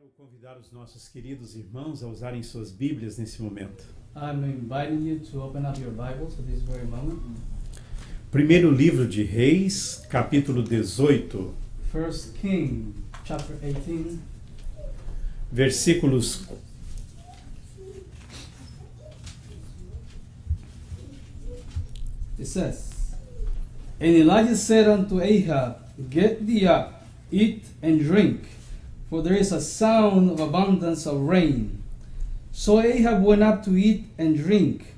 Quero convidar os nossos queridos irmãos a usarem suas Bíblias nesse momento. I'm inviting you to open up your Bibles at this very moment. Primeiro livro de Reis, capítulo 18, 1 King, chapter 18, versículos it says, And Elijah said unto Ahab, Get thee up, eat and drink, for there is a sound of abundance of rain. So Ahab went up to eat and drink,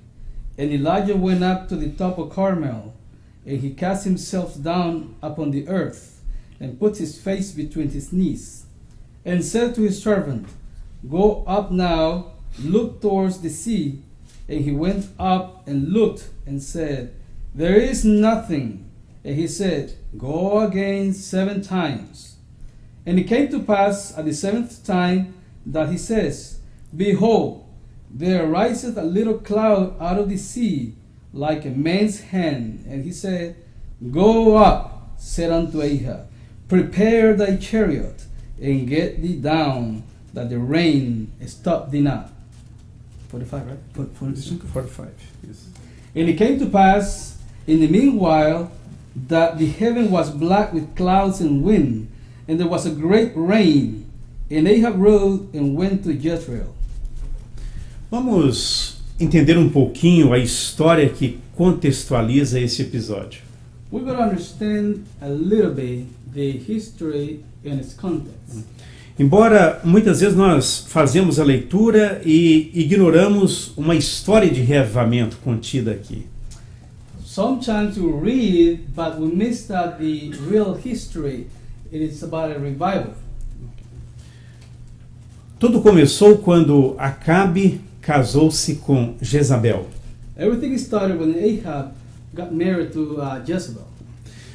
and Elijah went up to the top of Carmel, and he cast himself down upon the earth, and put his face between his knees, and said to his servant, Go up now, look towards the sea. And he went up and looked, and said, There is nothing. And he said, Go again 7 times. And it came to pass at the 7th time that he says, Behold, there riseth a little cloud out of the sea, like a man's hand. And he said, Go up, said unto Ahab, Prepare thy chariot, and get thee down, that the rain stop thee not. 45, right? 45. Isso. And it came to pass, in the meanwhile, that the heaven was black with clouds and wind, and there was a great rain. And Ahab rose and went to Jezreel. Vamos entender um pouquinho a história que contextualiza esse episódio. We're going to understand a little bit the history and its context. Embora muitas vezes nós fazemos a leitura e ignoramos uma história de reavivamento contida aqui. Sometimes we read, but we miss that the real history. It is about a revival. Tudo começou quando Acabe casou-se com Jezabel. Everything started when Ahab got married to Jezebel.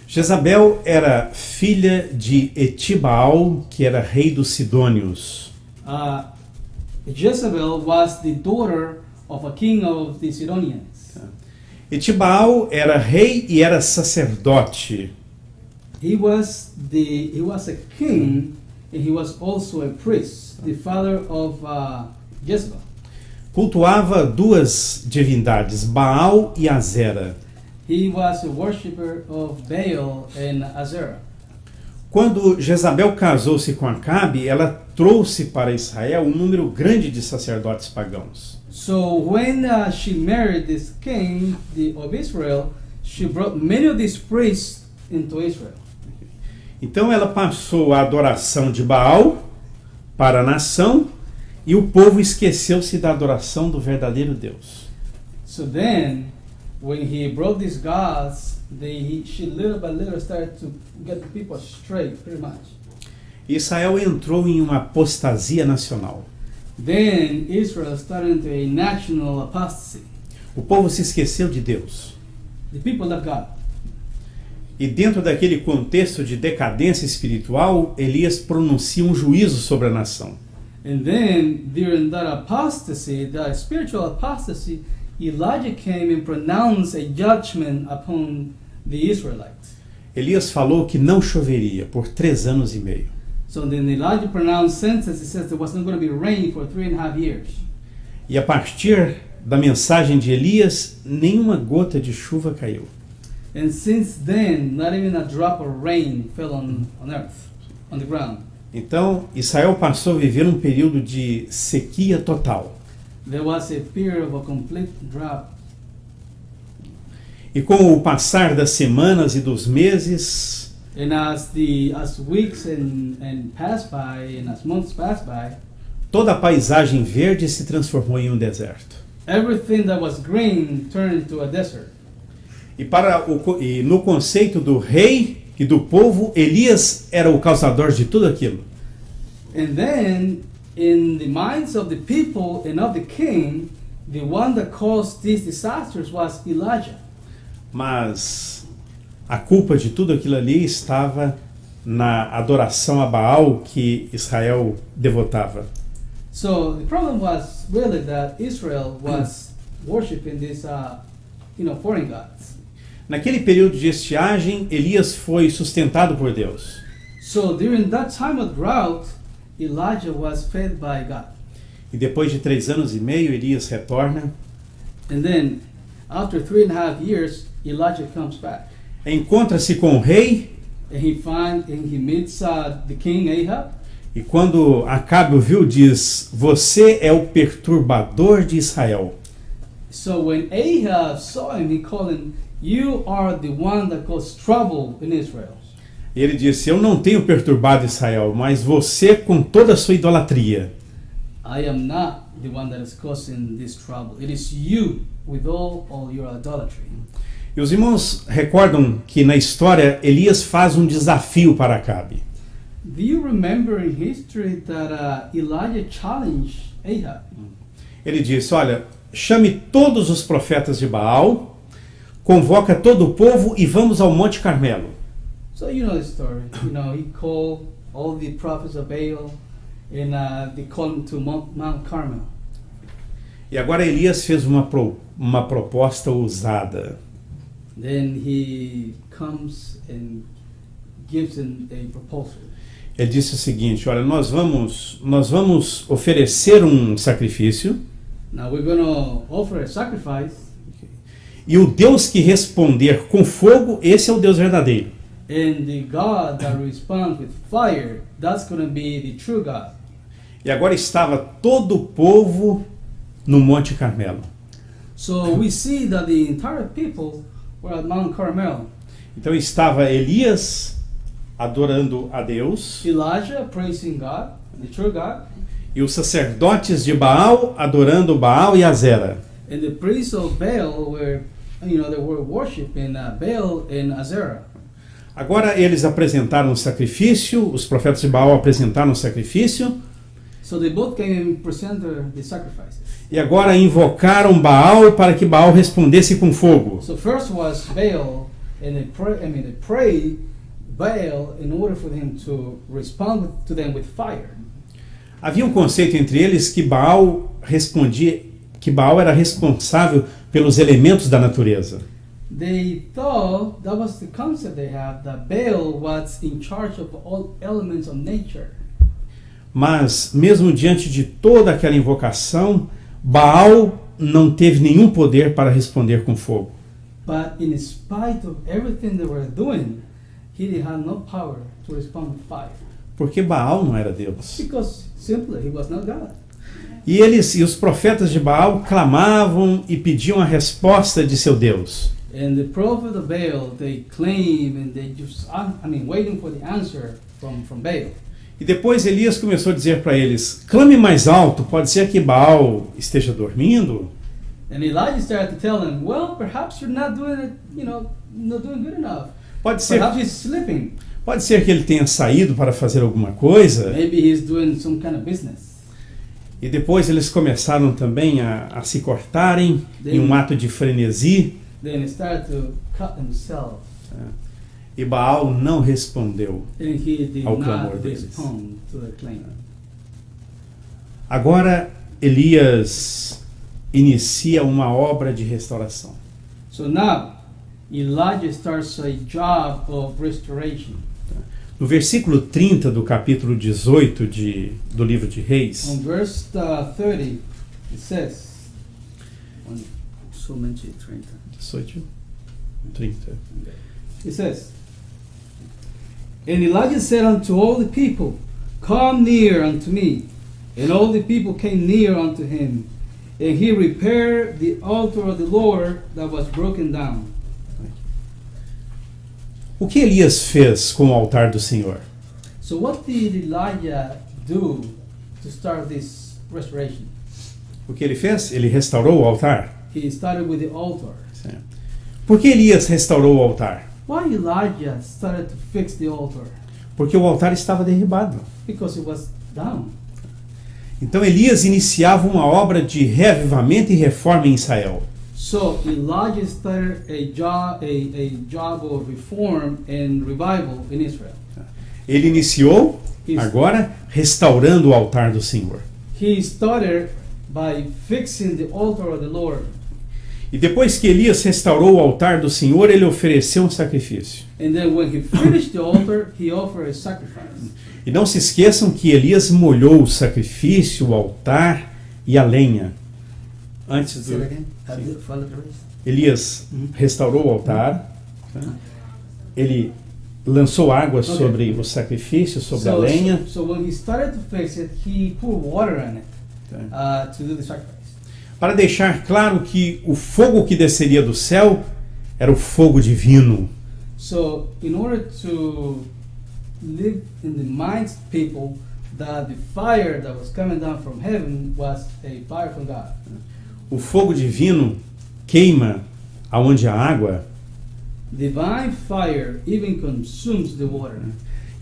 Jezabel era filha de Etibaal, que era rei dos Sidônios. Jezebel was the daughter of a king of the Sidonians. Etibaal era rei e era sacerdote. He was a king, and he was also a priest, the father of Jezebel. Cultuava duas divindades, Baal e Azera. He was a worshipper of Baal and Asherah. Quando Jezabel casou-se com Acabe, ela trouxe para Israel um número grande de sacerdotes pagãos. So when she married this king of Israel, she brought many of these priests into Israel. Então ela passou a adoração de Baal para a nação e o povo esqueceu-se da adoração do verdadeiro Deus. So then, when he brought these gods, she little by little started to get the people straight, pretty much. Israel entrou em uma apostasia nacional. Then Israel started into a national apostasy. O povo se esqueceu de Deus. The people left God. E dentro daquele contexto de decadência espiritual, Elias pronuncia um juízo sobre a nação. And then, during that apostasy, the spiritual apostasy, Elijah came and pronounced a judgment upon the Israelites. Elias falou que não choveria por 3 anos e meio. So then Elijah pronounced sentence. It says there was not going to be rain for 3.5 years. E a partir da mensagem de Elias, nenhuma gota de chuva caiu. And since then, not even a drop of rain fell on earth, on the ground. Então, Israel passou a viver um período de sequia total. There was a period of a complete drought. E com o passar das semanas e dos meses, And as weeks and passed by, and as months passed by, toda a paisagem verde se transformou em um deserto. everything that was green turned into a desert. E no conceito do rei e do povo, Elias era o causador de tudo aquilo. And then, in the minds of the people and of the king, the one that caused these disasters was Elijah. Mas a culpa de tudo aquilo ali estava na adoração a Baal que Israel devotava. So the problem was really that Israel was worshiping these, foreign gods. Naquele período de estiagem, Elias foi sustentado por Deus. So during that time of drought, Elijah was fed by God. E depois de 3 anos e meio, Elias retorna. And then, after 3.5 years, Elijah comes back. Encontra-se com o rei. And he meets the king Ahab. E quando Acabe o viu, diz: você é o perturbador de Israel. So when Ahab saw him, he called him, you are the one that caused trouble in Israel. E ele disse: eu não tenho perturbado Israel, mas você com toda a sua idolatria. I am not the one that is causing this trouble. It is you with all your idolatry. E os irmãos recordam que na história Elias faz um desafio para Acabe. Do you remember in history that Elijah challenged Ahab? Ele disse: olha, chame todos os profetas de Baal, convoca todo o povo e vamos ao Monte Carmelo. So you know the story. You know, he called all the prophets of Baal and they called him to Mount Carmel. E agora Elias fez uma proposta ousada. Then he comes and gives him a proposal. Ele disse o seguinte: olha, nós vamos oferecer um sacrifício. Now we're going to offer a sacrifice. E o Deus que responder com fogo, esse é o Deus verdadeiro. And the God that responds with fire, that's going to be the true God. E agora estava todo o povo no Monte Carmelo. So we see that the entire people were at Mount Carmel. Então estava Elias adorando a Deus, Elijah praising God, the true God, e os sacerdotes de Baal adorando Baal e Azera. and the priests of Baal were, they were worshiping Baal and Azerah. Agora eles apresentaram o sacrifício, os profetas de Baal apresentaram o sacrifício, So they both came and presented the sacrifices. e agora invocaram Baal para que Baal respondesse com fogo. So first was Baal, and they prayed Baal in order for him to respond to them with fire. Havia um conceito entre eles que Baal era responsável pelos elementos da natureza. They thought that was the concept they had, that Baal was in charge of all elements of nature. Mas, mesmo diante de toda aquela invocação, Baal não teve nenhum poder para responder com fogo. But in spite of everything they were doing, he had no power to respond with fire. Porque Baal não era Deus. Because simply he was not God. E os profetas de Baal clamavam e pediam a resposta de seu Deus. And the prophet of Baal, they claim and they just, waiting for the answer from Baal. E depois Elias começou a dizer para eles: clame mais alto, pode ser que Baal esteja dormindo. And Elijah started to tell them, well, perhaps you're not doing it, not doing good enough. Pode ser, Perhaps he's sleeping. pode ser que ele tenha saído para fazer alguma coisa. Maybe he's doing some kind of business. E depois eles começaram também a se cortarem em um ato de frenesi. Then he started to cut himself. E Baal não respondeu And he did ao clamor not deles. respond to the claim. Agora Elias inicia uma obra de restauração. So now, Elijah starts a job of restoration. No versículo 30 do capítulo 18 do livro de Reis, On verse 30, it says, somente 30. 18, 30. It says, and Elijah said unto all the people, come near unto me. And all the people came near unto him. And he repaired the altar of the Lord that was broken down. O que Elias fez com o altar do Senhor? So what did Elijah do to start this restoration? O que ele fez? Ele restaurou o altar. He started with the altar. Por que Elias restaurou o altar? Why Elijah started to fix the altar? Porque o altar estava derribado. Because it was down. Então Elias iniciava uma obra de reavivamento e reforma em Israel. So Elijah started a job of reform and revival in Israel. Ele iniciou agora restaurando o altar do Senhor. He started by fixing the altar of the Lord. E depois que Elias restaurou o altar do Senhor, ele ofereceu um sacrifício. And then when he finished the altar, he offered a sacrifice. E não se esqueçam que Elias molhou o sacrifício, o altar e a lenha. Antes Say do... it again. Fala outra vez. Elias restaurou o altar, tá? Ele lançou água Okay. sobre o sacrifício, sobre a lenha. So when he started to fix it, he poured water in it to do the sacrifice. Para deixar claro que o fogo que desceria do céu era o fogo divino. So in order to live in the minds of people that the fire that was coming down from heaven was a fire from God. O fogo divino queima aonde há água, Divine fire even consumes the water.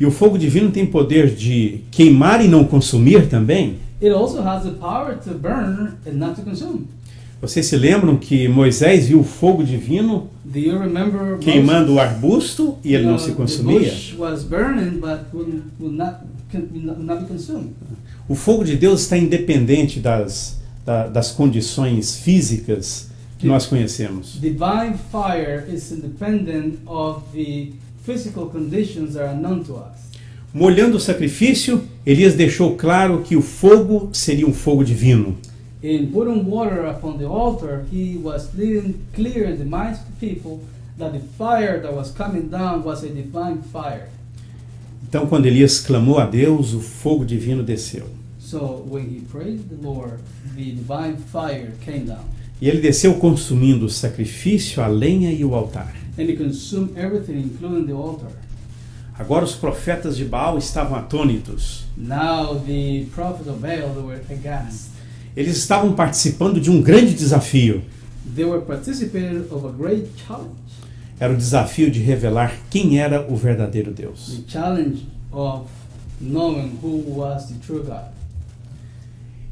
e o fogo divino tem poder de queimar e não consumir também. It also has the power to burn and not to consume. Vocês se lembram que Moisés viu o fogo divino Do you remember queimando o Moses? arbusto e ele não se The consumia? bush was burning, but will not be consumed. O fogo de Deus está independente das condições físicas que nós conhecemos. Divine fire is independent of the physical conditions that are known to us. Molhando o sacrifício, Elias deixou claro que o fogo seria um fogo divino. In putting water upon the altar, he was leaving clear in the minds of the people that the fire that was coming down was a divine fire. Então, quando Elias clamou a Deus, o fogo divino desceu. So when he praised the Lord, the divine fire came down. E ele desceu consumindo o sacrifício, a lenha e o altar. And he consumed everything, including the altar. Agora os profetas de Baal estavam atônitos. Now the prophets of Baal, they were aghast. Eles estavam participando de um grande desafio. They were participating of a great challenge. Era o desafio de revelar quem era o verdadeiro Deus. The challenge of knowing who was the true God.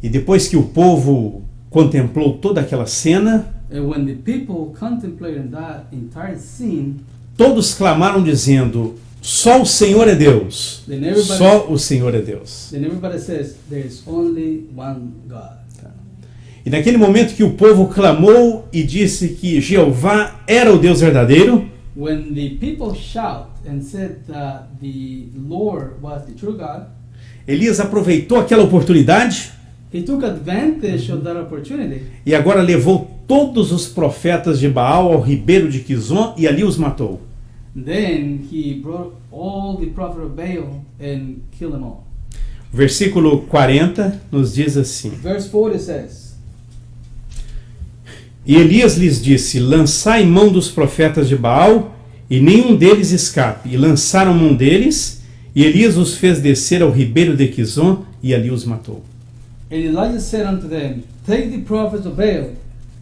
E depois que o povo contemplou toda aquela cena, And when the people contemplated that entire scene, todos clamaram dizendo: só o Senhor é Deus. then everybody, Só o Senhor é Deus. then everybody says, there is only one God. E naquele momento que o povo clamou e disse que Jeová era o Deus verdadeiro, When the people shout and said that the Lord was the true God, Elias aproveitou aquela oportunidade he took advantage of that opportunity. e agora levou todos os profetas de Baal ao ribeiro de Quizon e ali os matou. Then he brought all the prophets of Baal and killed them all. Versículo 40 nos diz assim: Verse 40 says, E Elias lhes disse: lançai mão dos profetas de Baal, e nenhum deles escape. E lançaram mão deles, e Elias os fez descer ao ribeiro de Quizon, e ali os matou. And Elijah said unto them, take the prophets of Baal,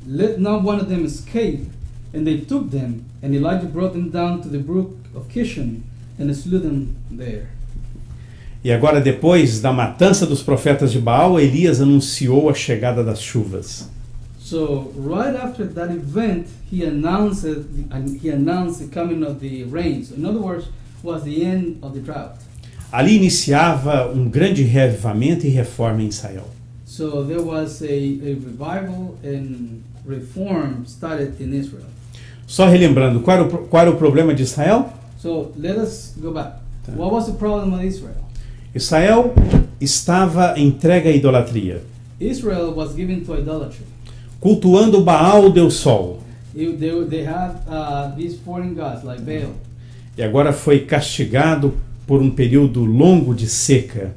let not one of them escape. And they took them, and Elijah brought them down to the brook of Kishon, and slew them there. E agora, depois da matança dos profetas de Baal, Elias anunciou a chegada das chuvas. So right after that event, he announced the coming of the rains. In other words, was the end of the drought. Ali iniciava um grande reavivamento e reforma em Israel. So there was a revival and reform started in Israel. Só relembrando, qual era o problema de Israel? So let us go back. What was the problem of Israel? Israel estava entregue à idolatria, Israel was given to idolatry. cultuando Baal, o Deus Sol. They had these foreign gods like Baal. E agora foi castigado por um período longo de seca,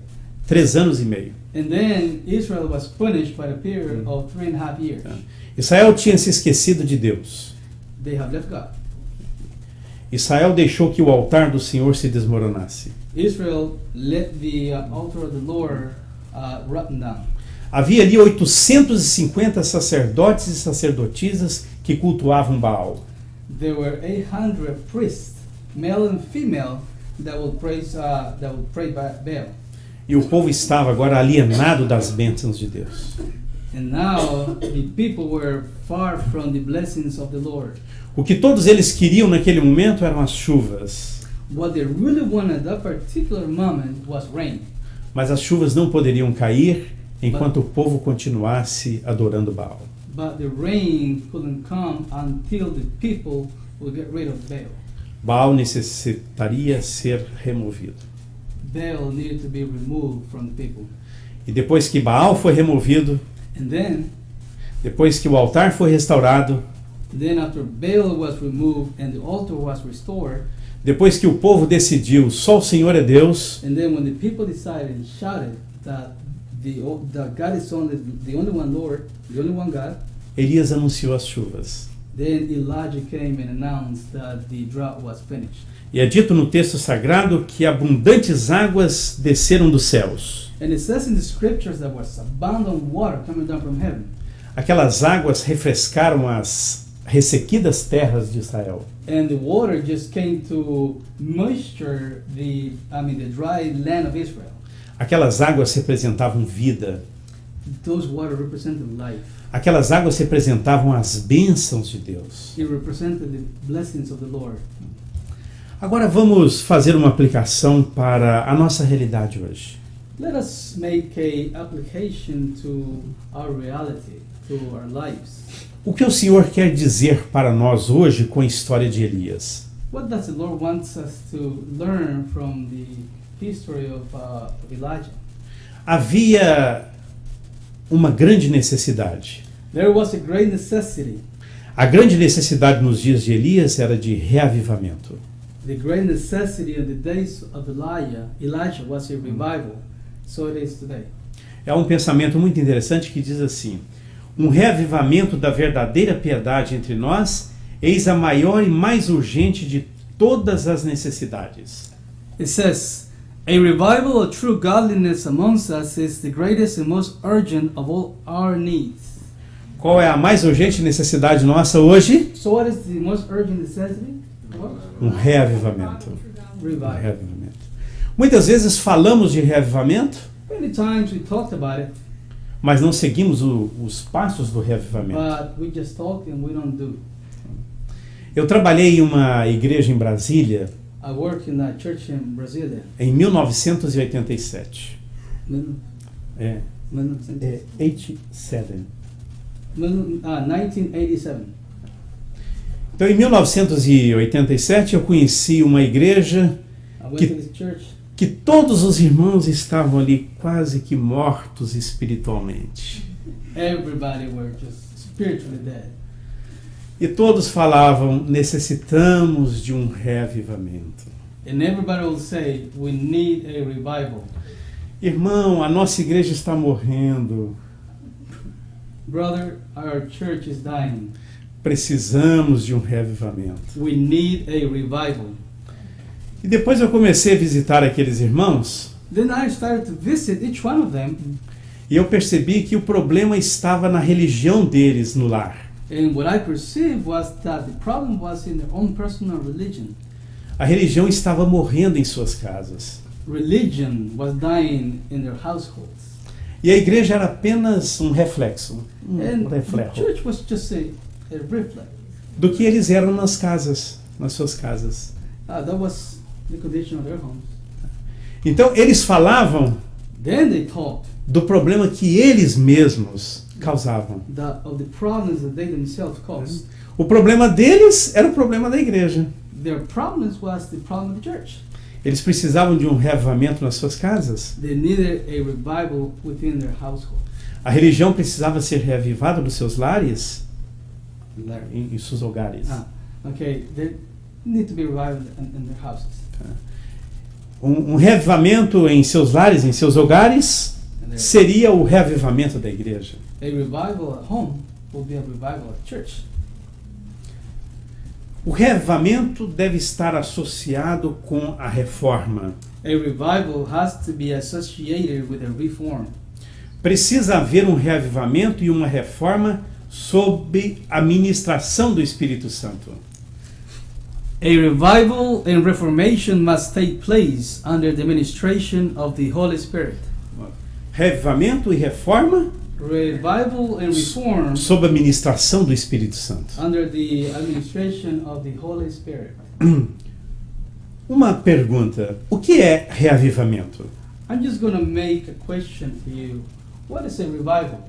3 anos e meio. And then Israel was punished by a period of 3.5 years. Israel tinha se esquecido de Deus. They have left God. Israel deixou que o altar do Senhor se desmoronasse. Israel let the altar of the Lord rotten down. Havia ali 850 sacerdotes e sacerdotisas que cultuavam Baal. There were 800 priests, male and female, that would pray Baal. E o povo estava agora alienado das bênçãos de Deus. And now the people were far from the blessings of the Lord. O que todos eles queriam naquele momento eram as chuvas. What they really wanted at that particular moment was rain. Mas as chuvas não poderiam cair enquanto o povo continuasse adorando Baal. But the rain couldn't come until the people would get rid of Baal. Baal necessitaria ser removido. Baal needed to be removed from the people. E depois que Baal foi removido, And then depois que o altar foi restaurado, after Baal was removed and the altar was restored, depois que o povo decidiu, só o Senhor é Deus, and then when the people decided and shouted that the God is the only one Lord, the only one God, Elias anunciou as chuvas. then Elijah came and announced that the drought was finished. E é dito no texto sagrado que abundantes águas desceram dos céus. And it says in the scriptures that was abundant water coming down from heaven. Aquelas águas refrescaram as ressequidas terras de Israel. And the water just came to moisture the dry land of Israel. Aquelas águas representavam vida. Those water represented life. Aquelas águas representavam as bênçãos de Deus. It represented the blessings of the Lord. Agora vamos fazer uma aplicação para a nossa realidade hoje. Let us make a application to our reality, to our lives. O que o Senhor quer dizer para nós hoje com a história de Elias? What does the Lord wants us to learn from the history of Elijah? Havia uma grande necessidade. There was a great necessity. A grande necessidade nos dias de Elias era de reavivamento. The great necessity in the days of Elijah was a revival. So it is today. É um pensamento muito interessante que diz assim: um reavivamento da verdadeira piedade entre nós, eis a maior e mais urgente de todas as necessidades. It says, a revival of true godliness amongst us is the greatest and most urgent of all our needs. Qual é a mais urgente necessidade nossa hoje? So what is the most urgent necessity? Um reavivamento. Revival. Reavivamento. Muitas vezes falamos de reavivamento, Many times we talked about it, mas não seguimos os passos do reavivamento. but we just talk and we don't do. Eu trabalhei em uma igreja em Brasília I work in a church in Brasilia. em 1987. É, 87. 1987. Então, em 1987, eu conheci uma igreja I went Que- to this church que todos os irmãos estavam ali quase que mortos espiritualmente. everybody were just spiritually dead. E todos falavam, necessitamos de um reavivamento. And everybody will say, we need a revival. Irmão, a nossa igreja está morrendo. Brother, our church is dying. Precisamos de um reavivamento. We need a revival. E depois eu comecei a visitar aqueles irmãos Then I started to visit each one of them, e eu percebi que o problema estava na religião deles no lar. and what I perceived was that the problem was in their own personal religion. A religião estava morrendo em suas casas. Religion was dying in their households. E a igreja era apenas um reflexo, And the reflexo church was just a reflex. do que eles eram nas casas, nas suas casas. That was the condition of their homes. Então eles falavam Then they talked do problema que eles mesmos causavam. of the problems that they themselves caused. O problema deles era o problema da igreja. Their problems was the problem of the church. Eles precisavam de um reavivamento nas suas casas. They needed a revival within their household. A religião precisava ser reavivada nos seus lares, em seus hogares. Okay, they need to be revived in their houses. Um reavivamento em seus lares, em seus hogares, And there- seria o reavivamento da igreja. a revival at home will be a revival at church. O reavivamento deve estar associado com a reforma. A revival has to be associated with a reform. Precisa haver um reavivamento e uma reforma sob a ministração do Espírito Santo. A revival and reformation must take place under the administration of the Holy Spirit. Reavivamento e reforma Revival and reform sob a ministração do Espírito Santo. under the administration of the Holy Spirit. Uma pergunta: o que é reavivamento? I'm just going to make a question for you. What is a revival?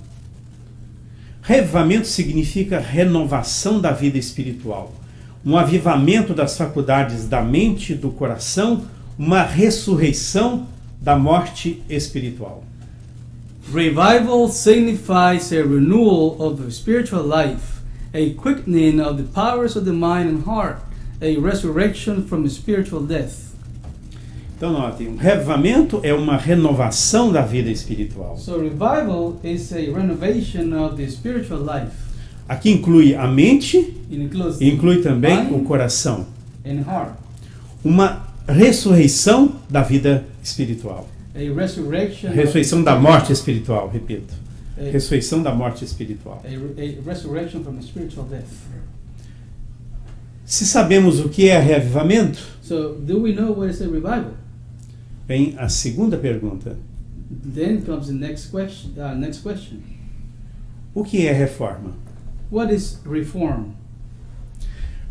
Reavivamento significa renovação da vida espiritual, um avivamento das faculdades da mente, do coração uma ressurreição da morte espiritual. Revival signifies a renewal of the spiritual life, a quickening of the powers of the mind and heart, a resurrection from spiritual death. Então notem, o reavivamento é uma renovação da vida espiritual. So revival is a renovation of the spiritual life. Aqui inclui a mente It includes e inclui também mind o coração. and heart. Uma ressurreição da vida espiritual. A resurrection. Ressurreição da morte espiritual, repito. A, Ressurreição da morte espiritual. a resurrection from spiritual death. Se sabemos o que é reavivamento, So do we know what is a revival? vem a segunda pergunta. Then comes the next question. O que é reforma? What is reform?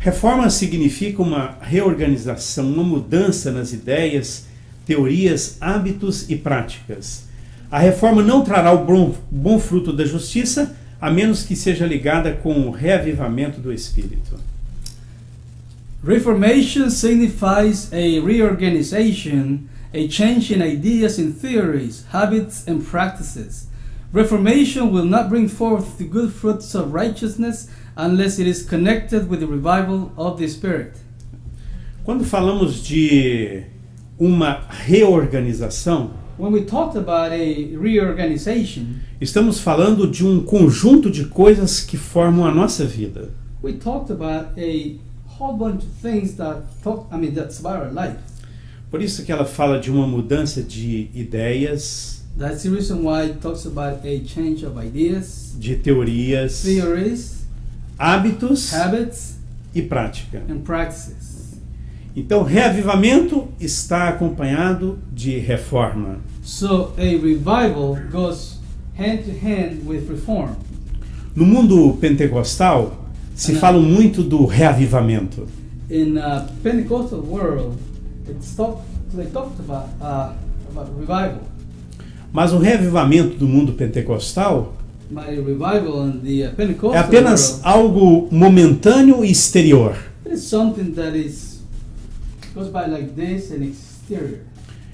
Reforma significa uma reorganização, uma mudança nas ideias, teorias, hábitos e práticas. A reforma não trará o bom fruto da justiça, a menos que seja ligada com o reavivamento do Espírito. Reformation signifies a reorganization, a change in ideas and theories, habits and practices. Reformation will not bring forth the good fruits of righteousness unless it is connected with the revival of the Spirit. Quando falamos de uma reorganização, When we talked about a reorganization, estamos falando de um conjunto de coisas que formam a nossa vida. we talked about a whole bunch of things that's about our life. Por isso que ela fala de uma mudança de ideias, That's the reason why it talks about a change of ideas, de teorias, theories, hábitos habits, e prática. and practices. Então, reavivamento está acompanhado de reforma. So a revival goes hand to hand with reform. No mundo pentecostal, se fala muito do reavivamento. In Pentecostal world, they talked about revival. Mas o reavivamento do mundo pentecostal My revival in the Pentecostal é apenas world, algo momentâneo e exterior. it is something that goes by like this and exterior.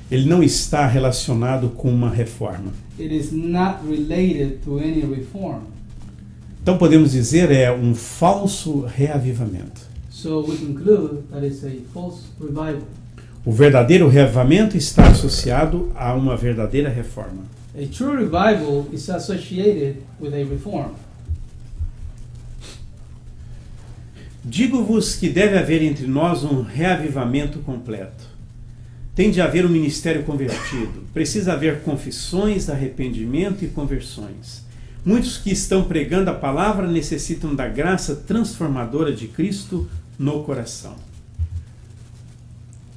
Ele não está relacionado com uma reforma. It is not related to any reform. Então podemos dizer é um falso reavivamento. So we conclude that it's a false revival. O verdadeiro reavivamento está associado a uma verdadeira reforma. A true revival is associated with a reform. Digo-vos que deve haver entre nós um reavivamento completo. Tem de haver um ministério convertido. Precisa haver confissões, arrependimento e conversões. Muitos que estão pregando a palavra necessitam da graça transformadora de Cristo no coração.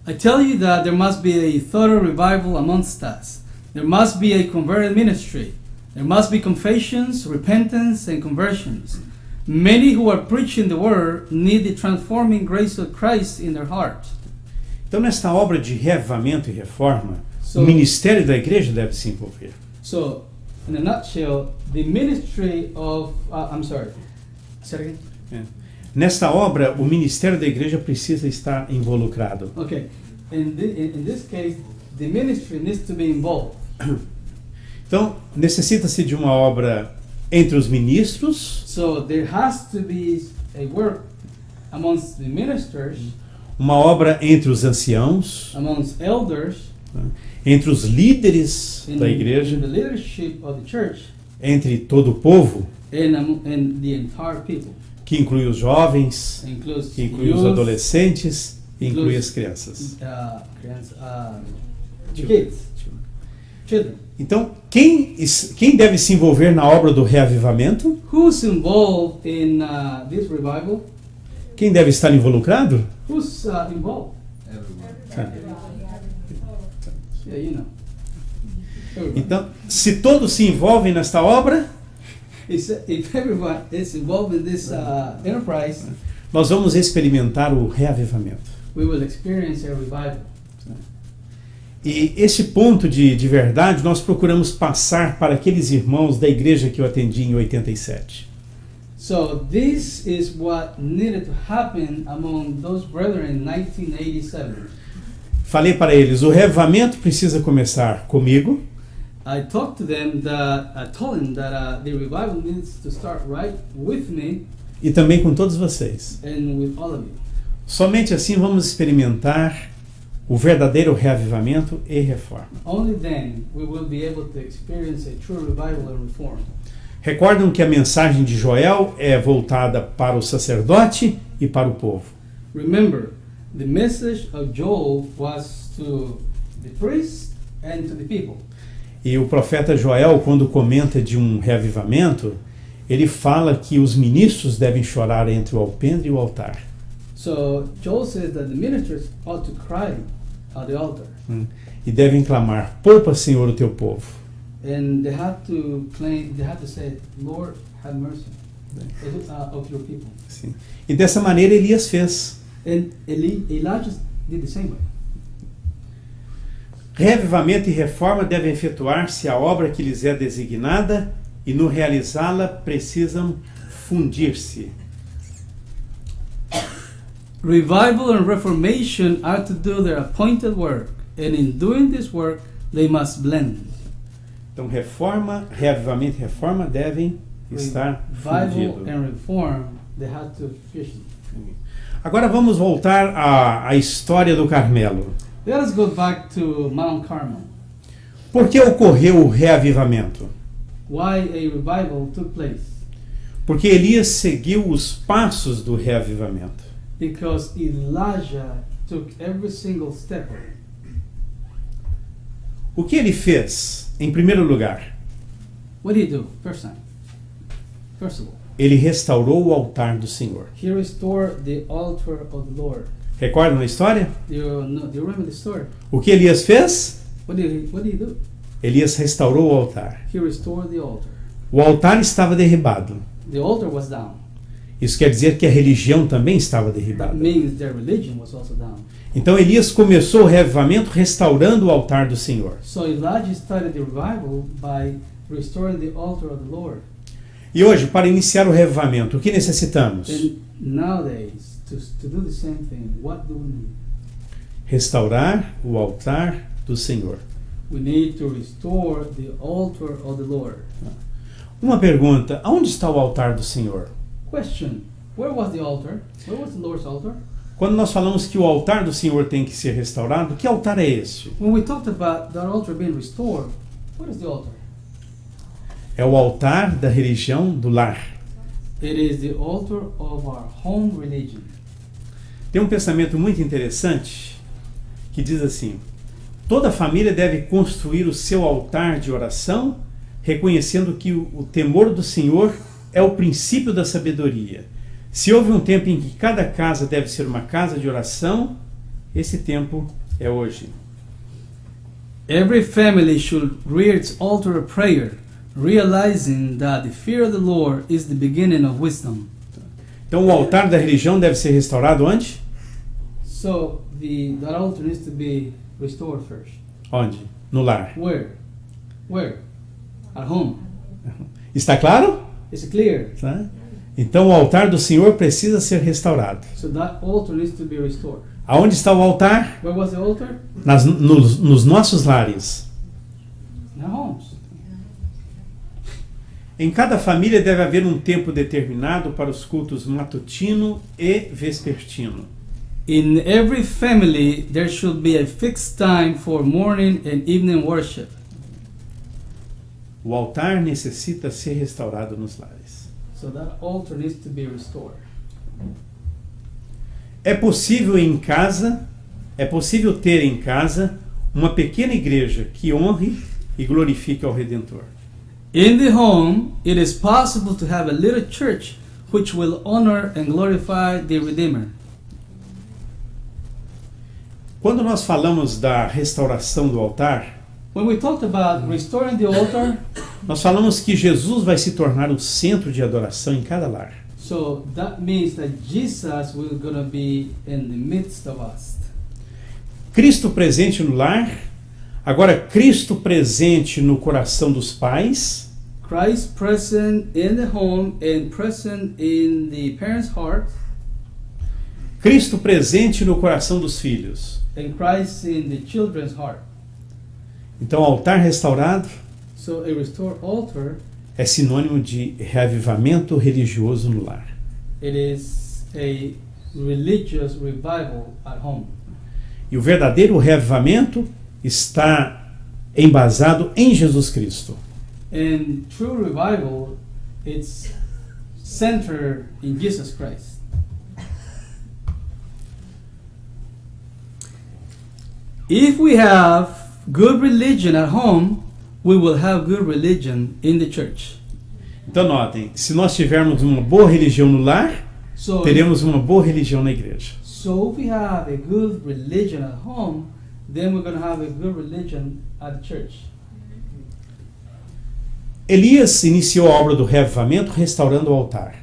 I tell you that there must be a thorough revival amongst us. There must be a converted ministry. There must be confessions, repentance, and conversions. Many who are preaching the word need the transforming grace of Christ in their heart. Então, nesta obra de reavivamento e reforma, So- o ministério da igreja deve se envolver. So, in a nutshell, the ministry of say it again. É. Nesta obra, o ministério da igreja precisa estar involucrado. Okay, in this case, the ministry needs to be involved. Então, necessita-se de uma obra entre os ministros, So there has to be a work amongst the ministers, uma obra entre os anciãos, amongst elders, entre os líderes in da the igreja, leadership of the church, entre todo o povo, and the entire people. que inclui os jovens, Includes que inclui os youth, adolescentes e inclui includes- as crianças. the kids, children. Então, quem deve se envolver na obra do reavivamento? Who's involved in this revival? Quem deve estar involucrado? Who's involved? Yeah, you know. Everyone. Então, se todos se envolvem nesta obra, If everyone is involved in this enterprise, nós vamos experimentar o reavivamento. we will experience a revival. E esse ponto de verdade nós procuramos passar para aqueles irmãos da igreja que eu atendi em 87. So this is what needed to happen among those brethren in 1987. falei para eles, o reavivamento precisa começar comigo, I told them that the revival needs to start right with me e também com todos vocês. and with all of you. Somente assim vamos experimentar o verdadeiro reavivamento e reforma. Only then we will be able to experience a true revival and reform. Recordam que a mensagem de Joel é voltada para o sacerdote e para o povo. Remember, the message of Joel was to the priests and to the people. E o profeta Joel, quando comenta de um reavivamento, ele fala que os ministros devem chorar entre o alpendre e o altar. So Joel says that the ministers ought to cry at the altar, E devem clamar, poupa, Senhor, o teu povo. and they have to say, Lord, have mercy of your people. Sim. E dessa maneira Elias fez. And Elijah did the same way. Reavivamento e reforma devem efetuar-se a obra que lhes é designada e no realizá-la precisam fundir-se. Revival and reformation are to do their appointed work, and in doing this work, they must blend. Então, reavivamento e reforma devem estar Revival fundidos. and reform, they have to fusion. Agora vamos voltar à história do Carmelo. Let us go back to Mount Carmel. Por que ocorreu o reavivamento? Why a revival took place? Porque Elias seguiu os passos do reavivamento. Because Elijah took every single step. O que ele fez? Em primeiro lugar, What did he do? First of all, ele restaurou o altar do Senhor. he restored the altar of the Lord. Recordam a história? Do you remember the story? O que Elias fez? What did he do? Elias restaurou o altar. He restored the altar. O altar estava derribado. The altar was down. Isso quer dizer que a religião também estava That derribada. means their religion was also down. Então Elias começou o reavivamento restaurando o altar do Senhor. So Elijah started the revival by restoring the altar of the Lord. E hoje, para iniciar o reavivamento, o que necessitamos? And nowadays, to do the same thing, what do we need? Restaurar o altar do Senhor. We need to restore the altar of the Lord. Uma pergunta, aonde está o altar do Senhor? Question, where was the altar? Where was the Lord's altar? Quando nós falamos que o altar do Senhor tem que ser restaurado, que altar é esse? When we talked about that altar being restored, what is the altar? É o altar da religião do lar. It is the altar of our home religion. Tem um pensamento muito interessante que diz assim: toda família deve construir o seu altar de oração, reconhecendo que o temor do Senhor é o princípio da sabedoria. Se houve um tempo em que cada casa deve ser uma casa de oração, esse tempo é hoje. Every family should rear its altar of prayer, realizing that the fear of the Lord is the beginning of wisdom. Então o altar da religião deve ser restaurado onde? So that altar needs to be restored first. Onde? No lar. Where? Where? At home. Está claro? Is it clear? Tá? Então o altar do Senhor precisa ser restaurado. So that altar needs to be restored. Aonde está o altar? Where was the altar? Nos nossos lares. In our homes. Em cada família deve haver um tempo determinado para os cultos matutino e vespertino. In every family, there should be a fixed time for morning and evening worship. O altar necessita ser restaurado nos lares. So that altar needs to be restored. É possível ter em casa uma pequena igreja que honre e glorifique ao Redentor. In the home, it is possible to have a little church which will honor and glorify the Redeemer. Quando nós falamos da restauração do altar, When we talked about restoring the altar, nós falamos que Jesus vai se tornar o centro de adoração em cada lar. so that means that Jesus will gonna be in the midst of us. Cristo presente no lar, agora Cristo presente no coração dos pais, Christ present in the home and present in the parents' heart. Cristo presente no coração dos filhos. and Christ in the children's heart. Então, altar restaurado So a restored altar, é sinônimo de reavivamento religioso no lar. it is a religious revival at home. E o verdadeiro reavivamento está embasado em Jesus Cristo. And true revival, it's centered in Jesus Christ. If we have good religion at home, we will have good religion in the church. Então notem, se nós tivermos uma boa religião no lar, So, teremos uma boa religião na igreja. so if we have a good religion at home, then we're going to have a good religion at the church. Elias iniciou a obra do reavivamento restaurando o altar.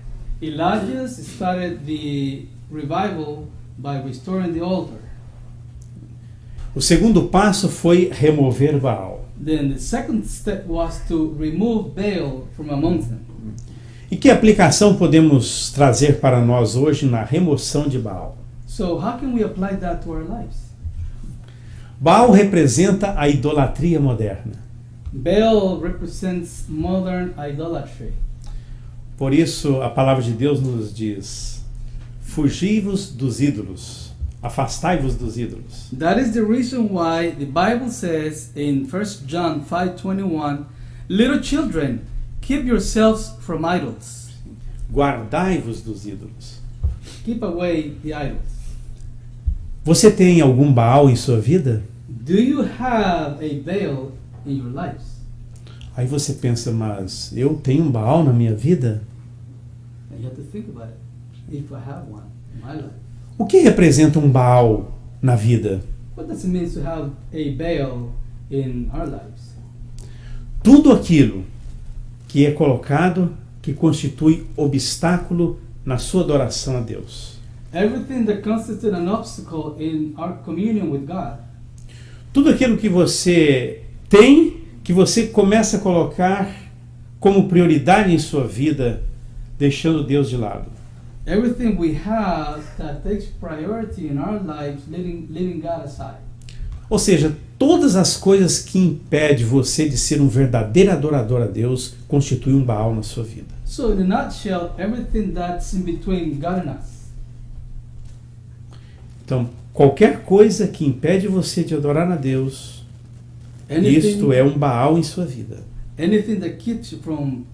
Elijah started the revival by restoring the altar. O segundo passo foi remover Baal. Then the second step was to remove Baal from amongst them. E que aplicação podemos trazer para nós hoje na remoção de Baal? So how can we apply that to our lives? Baal representa a idolatria moderna. Baal represents modern idolatry. Por isso, a palavra de Deus nos diz: fugi-vos dos ídolos, afastai-vos dos ídolos. That is the reason why the Bible says in 1 John 5:21, little children, keep yourselves from idols. Guardai-vos dos ídolos. Keep away the idols. Você tem algum Baal em sua vida? Do you have a Baal in your lives? Aí você pensa, mas eu tenho um Baal na minha vida? And you have to think about it. If I have one in my life. O que representa um Baal na vida? What does it mean to have a Baal in our lives? Tudo aquilo que é colocado que constitui obstáculo na sua adoração a Deus. Everything that constitutes an obstacle in our communion with God. Tudo aquilo que você tem, que você começa a colocar como prioridade em sua vida, deixando Deus de lado. Everything we have that takes priority in our lives, leaving God aside. Ou seja, todas as coisas que impedem você de ser um verdadeiro adorador a Deus constituem um Baal na sua vida. So in a nutshell, everything that's in between God and us. Então, qualquer coisa que impede você de adorar a Deus, isto é um Baal em sua vida. Anything that keeps you from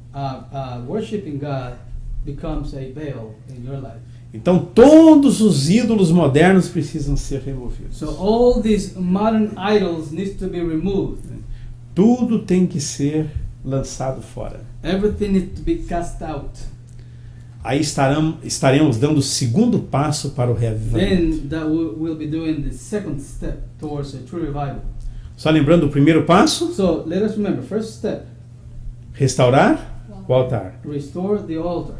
worshiping God becomes a Baal in your life. Então, todos os ídolos modernos precisam ser removidos. So all these modern idols need to be removed. Tudo tem que ser lançado fora. Everything needs to be cast out. Aí estaremos dando o segundo passo para o reavivamento. Then that we'll be doing the second step towards a true revival. Só lembrando o primeiro passo, So let us remember, first step, restaurar o altar. restore the altar.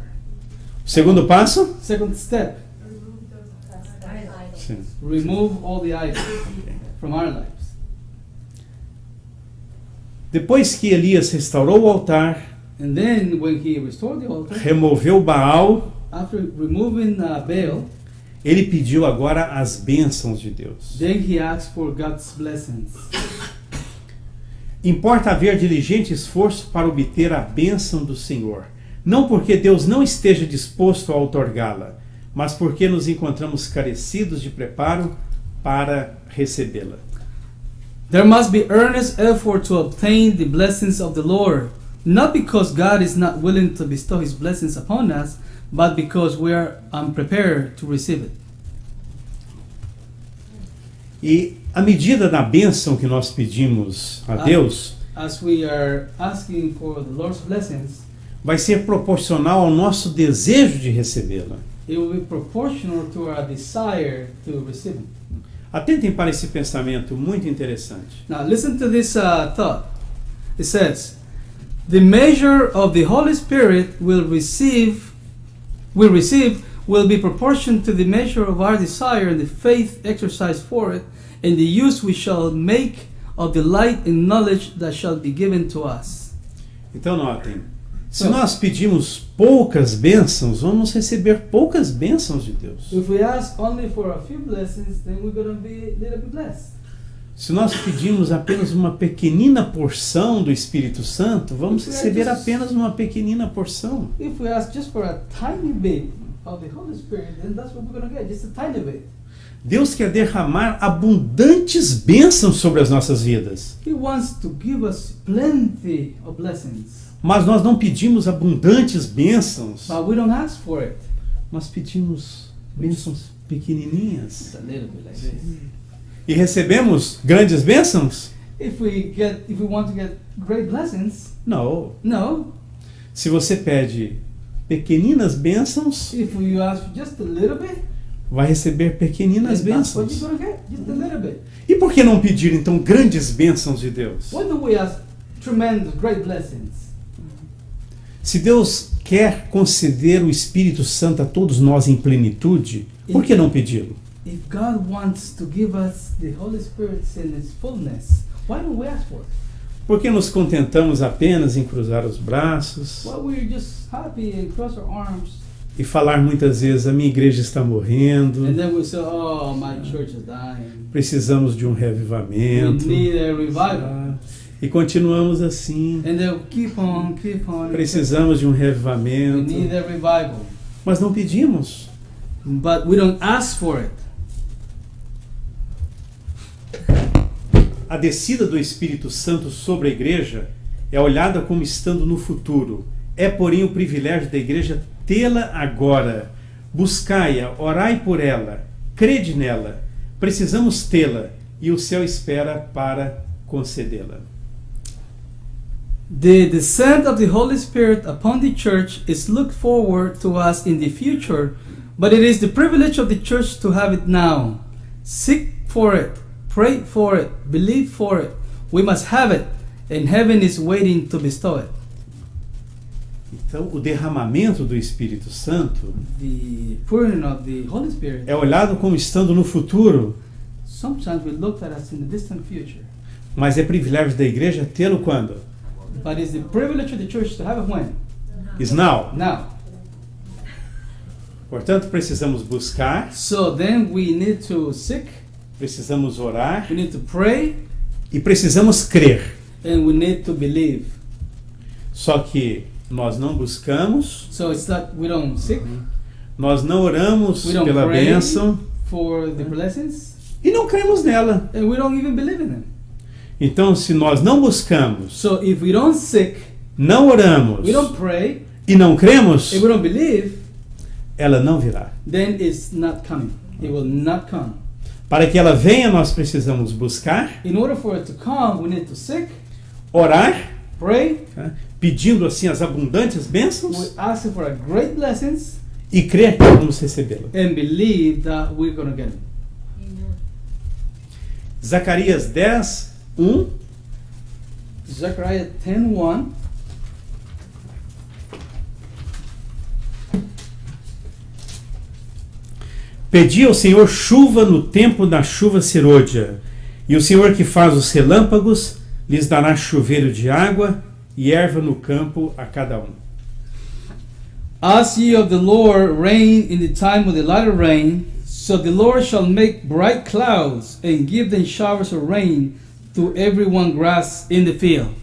O segundo passo, Second step, sim, remove all the idols from our lives. depois que Elias restaurou o altar, And then when he restored the altar, removeu Baal, after removing Baal, ele pediu agora as bênçãos de Deus. then he asked for God's blessings. Importa haver diligente esforço para obter a bênção do Senhor, não porque Deus não esteja disposto a outorgá-la, mas porque nos encontramos carecidos de preparo para recebê-la. There must be earnest effort to obtain the blessings of the Lord, not because God is not willing to bestow His blessings upon us, but because we are unprepared to receive it. E à medida da bênção que nós pedimos a Deus, As we are asking for the Lord's blessings, vai ser proporcional ao nosso desejo de recebê-la. it will be proportional to our desire to receive it. Atentem para esse pensamento muito interessante. Now listen to this thought. It says, the measure of the Holy Spirit will be proportioned to the measure of our desire and the faith exercised for it, and the use we shall make of the light and knowledge that shall be given to us. Então notem, Se nós pedimos poucas bênçãos, vamos receber poucas bênçãos de Deus. If we ask only for a few blessings, then we're going to be a little bit blessed. Se nós pedimos apenas uma pequenina porção do Espírito Santo, vamos receber apenas uma pequenina porção. If we ask just for a tiny bit of the Holy Spirit, then that's what we're going to get, just a tiny bit. Deus quer derramar abundantes bênçãos sobre as nossas vidas. He wants to give us plenty of blessings. Mas nós não pedimos abundantes bênçãos. But we don't ask for it. Nós pedimos bênçãos pequenininhas. Just a little bit like this. E recebemos grandes bênçãos? If we want to get great blessings, Não. no. Se você pede pequeninas bênçãos, If you ask for just a little bit, vai receber pequeninas then that's what bênçãos. you're going to get, just a little bit. E por que não pedir então grandes bênçãos de Deus? Why don't we ask tremendous, great blessings? Se Deus quer conceder o Espírito Santo a todos nós em plenitude, por que não pedi-lo? If God wants to give us the Holy Spirit in His fullness, why don't we ask for it? Por que nos contentamos apenas em cruzar os braços Why we're just happy and cross our arms, e falar muitas vezes, a minha igreja está morrendo, and then we say, "Oh, my church is dying. precisamos de um We reavivamento, need a revival." e continuamos assim, And they'll keep on. precisamos de um We reavivamento, need a revival, mas não pedimos. but we don't ask for it. A descida do Espírito Santo sobre a igreja é olhada como estando no futuro. É, porém, o privilégio da igreja tê-la agora. Buscai-a, orai por ela, crede nela. Precisamos tê-la e o céu espera para concedê-la. The descent of the Holy Spirit upon the church is looked forward to us in the future, but it is the privilege of the church to have it now. Seek for it, pray for it, believe for it. We must have it, and heaven is waiting to bestow it. Então, o derramamento do Espírito Santo The pouring of the Holy Spirit, é olhado como estando no futuro, sometimes we look at us in the distant future, mas é privilégio da igreja tê-lo quando? but it's the privilege of the church to have it when? Is now. Now. Portanto, precisamos buscar, So then we need to seek, precisamos orar we need to pray, e precisamos crer. and we need to believe. Só que nós não buscamos, So it's that we don't seek nós não oramos We don't pela pray. bênção for the blessings, e não cremos nela. and we don't even believe in them. Então, se nós não buscamos, So if we don't seek, não oramos we don't pray, e não cremos, if we don't believe, ela não virá. then it's not coming. It will not come. Para que ela venha, nós precisamos buscar, In order for it to come, we need to seek, orar, pray, tá? Pedindo assim as abundantes we bênçãos ask for a great blessings, e crer que vamos recebê-la. and believe that we're going to get it. Zacarias 10, 1. Zechariah 10:1. Pedi ao Senhor chuva no tempo da chuva serôdia, e o Senhor que faz os relâmpagos lhes dará chuveiro de água e erva no campo a cada um. Ask ye of the Lord rain in the time of the latter rain, so the Lord shall make bright clouds and give them showers of rain to every one grass in the field.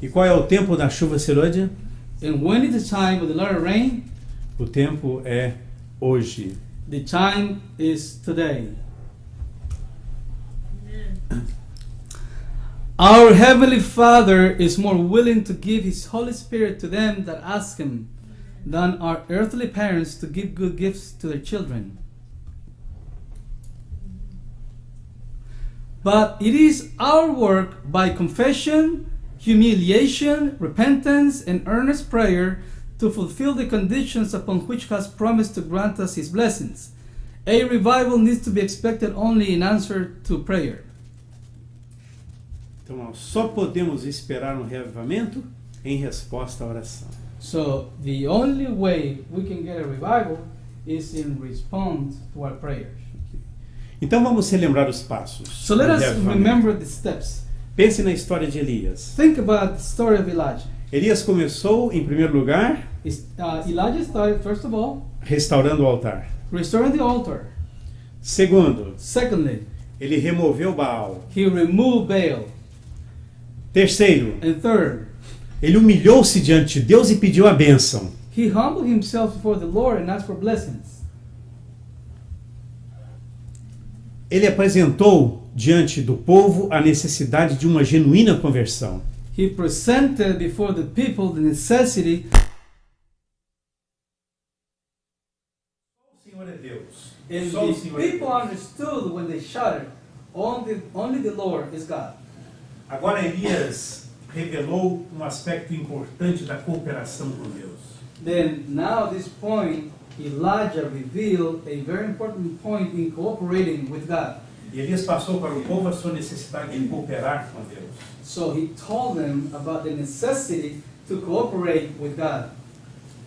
E qual é o tempo da chuva serôdia? And when is the time of the latter rain? O tempo é hoje. The time is today. Our Heavenly Father is more willing to give His Holy Spirit to them that ask Him than our earthly parents to give good gifts to their children. But it is our work by confession, humiliation, repentance, and earnest prayer to fulfill the conditions upon which God has promised to grant us His blessings. A revival needs to be expected only in answer to prayer. Então, nós só podemos esperar um reavivamento em resposta à oração. So the only way we can get a revival is in response to our prayers. Então, vamos relembrar os passos. So let do us reavivamento. remember the steps. Pense na história de Elias. Think about the story of Elijah. Elias começou, em primeiro lugar, Elijah started, first of all, restaurando o altar. restoring the altar. Segundo, Secondly, ele removeu Baal. he removed Baal. Terceiro, And third, ele humilhou-se diante de Deus e pediu a bênção. he humbled himself before the Lord and asked for blessings. Ele apresentou diante do povo a necessidade de uma genuína conversão. He presented before the people the necessity. O Senhor é Deus. And Só o the Senhor é people Deus. understood when they shouted, only the Lord is God. Agora Elias revelou um aspecto importante da cooperação com Deus. Then now at this point, Elijah revealed a very important point in cooperating with God. E Elias passou para o povo a sua necessidade de cooperar com Deus. So he told them about the necessity to cooperate with God.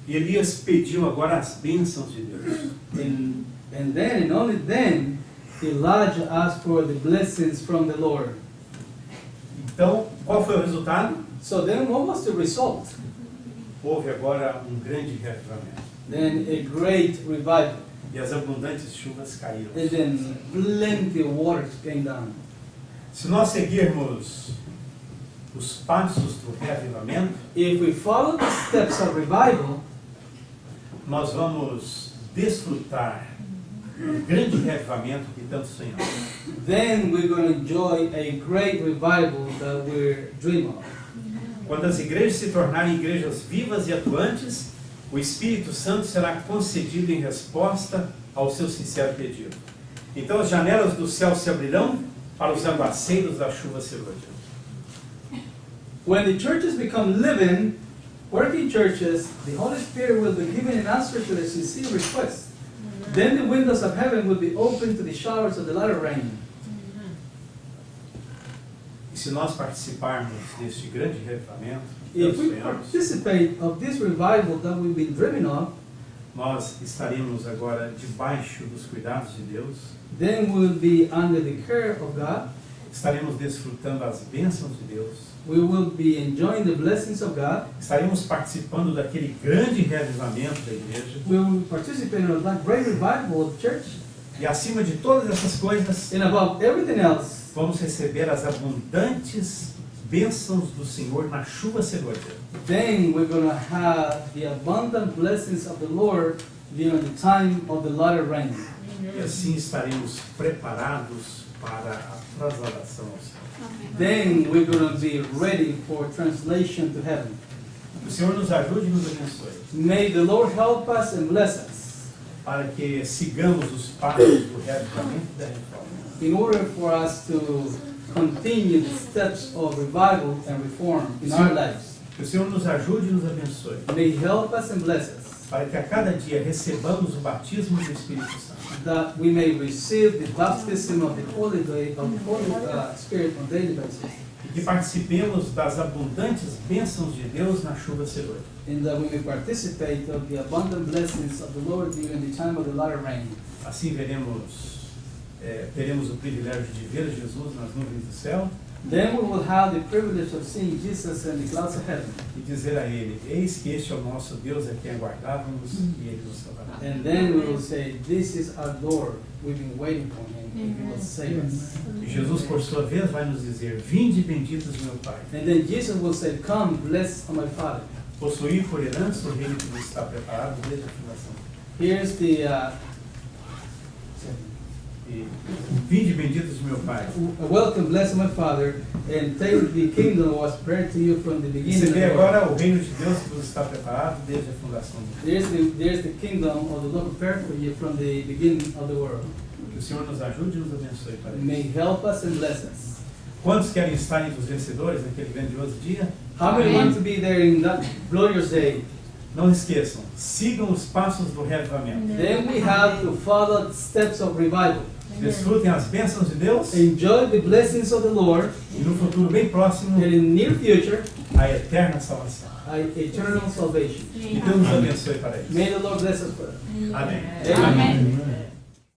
E Elias pediu agora as bênçãos de Deus. And then, and only then, Elijah asked for the blessings from the Lord. Então, qual foi o resultado? So then what was the result? Houve agora um grande reavivamento. Then a great revival. E as abundantes chuvas caíram. And then plenty of waters came down. Se nós seguirmos os passos do reavivamento, If we follow the steps of revival, nós vamos desfrutar do grande reavivamento que tanto sonhamos. then we're going to enjoy a great revival that we're dreaming of. Quando as igrejas se tornarem igrejas vivas e atuantes, o Espírito Santo será concedido em resposta ao seu sincero pedido. Então as janelas do céu se abrirão para os aguaceiros da chuva serôdia. When the churches become living, working churches, the Holy Spirit will be giving an answer to the sincere request. Then the windows of heaven will be open to the showers of the latter rain. E se nós participarmos deste grande reavivamento, If tanto we sonhamos, participate of this revival that we've been dreaming of, nós estaremos agora debaixo dos cuidados de Deus, then we'll be under the care of God. estaremos desfrutando as bênçãos de Deus, We will be enjoying the blessings of God. estaremos participando daquele grande reavivamento da igreja, We will be participating in that great revival of the church. e acima de todas essas coisas, And above everything else, vamos receber as abundantes bênçãos do Senhor na chuva serôdia. then we're going to have the abundant blessings of the Lord during the time of the latter rain. E assim estaremos preparados para a trasladação ao céu. Then we're going to be ready for translation to heaven. Que o Senhor nos ajude e nos abençoe, May the Lord help us and bless us para que sigamos os passos do reavivamento e da reforma. in order for us to continue the steps of revival and reform in our lives. Que o Senhor nos ajude e nos abençoe, May He help us and bless us, para que a cada dia recebamos o batismo do Espírito Santo. that we may receive the baptism of the Holy Spirit on a daily basis, E que participemos das abundantes bênçãos de Deus na chuva serôdia. and that we may participate of the abundant blessings of the Lord during the time of the latter rain. Assim teremos o privilégio de ver Jesus nas nuvens do céu Then we will have the privilege of seeing Jesus in the clouds of heaven. e dizer a Ele: eis que este é o nosso Deus a quem aguardávamos e Ele nos salvará. And then we will say, this is our Lord. We've been waiting for Him. And He will save us. E Jesus, por sua vez, vai nos dizer: vinde benditos meu Pai, And then Jesus will say, come, blessed of my Father. possuí por herança o reino que nos está preparado desde a fundação. Here's the E vinde benditos meu Pai. welcome, blessed of my Father, and take the kingdom that was prepared to you from the E beginning. você of vê the world. agora o reino de Deus que nos está preparado desde a fundação do mundo. There's the kingdom of the Lord prepared for you from the beginning of the world. Que o Senhor nos ajude e nos abençoe para May isso. He help us and bless us. Quantos querem estar entre os vencedores naquele grandioso dia? How many want to be there in that glorious day? Não esqueçam, sigam os passos do reavivamento. Then we have to follow the steps of revival. Desfrutem as bênçãos de Deus Enjoy the blessings of the Lord, e no futuro bem próximo and in near future, a eterna salvação. eternal salvation. Que Deus nos abençoe para isso. May the Lord bless us for it. Amém. Amen.